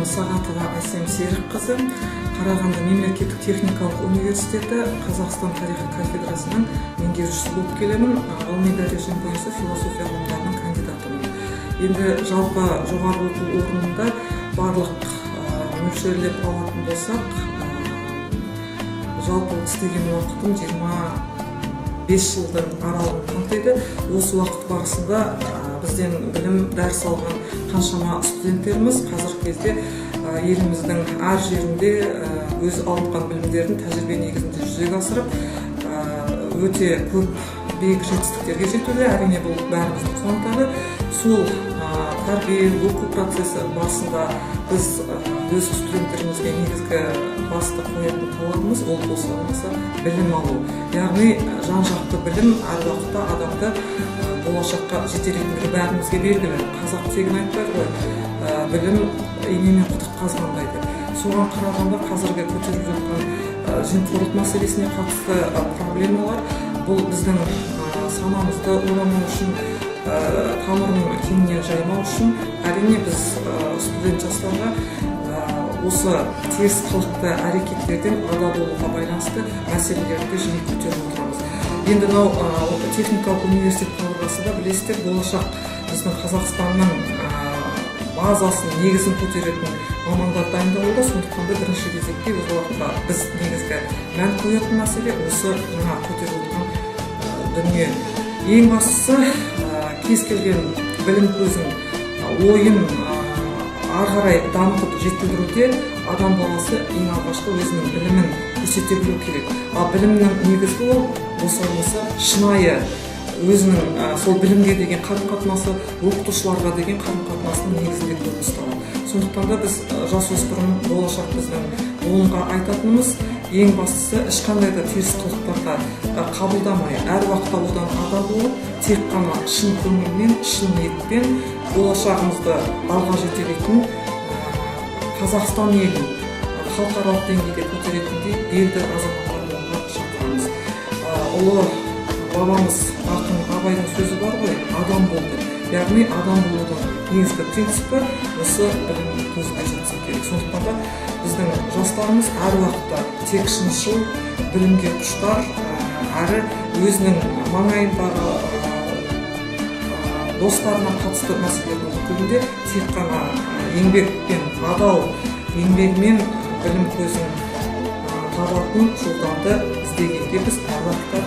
Сағатова Әсем Серікқызы, Қарағанды мемлекеттік техникалық университеті Қазақстан тарихы кафедрасының меңгерушісі болып келемін. Ғылыми дәрежем бойынша философия ғылымдарының кандидатымын. Енді жалпы жоғары оқу орнында барлық мөлшерлеп алатын болсақ, жалпы істеген уақытым 25 жылдың аралығын қамтиды. Осы уақыт барысында бізден білім дәріс алған қаншама студенттеріміз қазіргі кезде еліміздің әр жерінде өз алынған білімдерін тәжірибе негізінде жүзеге асырып, өте көп биік жетістіктерге жетуде. Әрине бұл бәрімізді қуантады. Сол тәрбие оқу процесі барысында біз өз студенттерімізге негізгі басты қоятын талабымыз ол болса білім алу. Яғни жан-жақты білім әр уақытта адамды болашаққа жетелейтіндігі бәрімізге белгілі. Қазақ тегін айтпайды ғой, білім инемен құдық қазғандайды. Соған қарағанда қазіргі көтеріліп жатқан жемқорлық мәселесіне қатысты проблемалар бұл біздің санамызды орамау үшін, тамырын кеңінен жаймау үшін әрине біз студент жастарға осы теріс қылықты әрекеттерден ада болуға байланысты мәселелерді жиі көтеріп отырамыз. Енді мынау техникалық университет қабырғасында білесіздер, болашақ біздің Қазақстанның базасын, негізін көтеретін мамандар дайындалуда. Сондықтан да бірінші кезекте өз уақытта біз негізгі мән қоятын мәселе осы мына көтеріп отырған дүние. Ең бастысы кез келген білім көзін, ойын ары қарай дамытып жетілдіруде адам баласы ең алғашқы өзінің білімін көрсете білу керек. Ал білімнің негізі ол болса шынайы өзінің сол білімге деген қарым-қатынасы, оқытушыларға деген қарым-қатынасының негізінде көрініс табады. Сондықтан да біз жасөспірім болашақ біздің буынға айтатынымыз ең бастысы ешқандай да теріс қылықтарды қабылдамай, әр уақытта одан ада болып, тек қана шын көңілмен, шын ниетпен болашағымызды алға жетелейтін Қазақстан елін халықаралық деңгейде көтеретіндей белді азаматтар болуға шақырамыз. Ұлы бабамыз ақын Абайдың сөзі бар ғой, адам болды. Яғни адам болудың негізгі принципі осы білім көзіне жатса керек. Сондықтан да біздің жастарымыз әр уақытта тек шыншыл, білімге құштар, әрі өзінің маңайындағы достарына қатысты мәселелердің бүкілінде тек қана еңбекпен, адал еңбегімен білім көзін табатын жолдарды іздегенде біз әр уақытта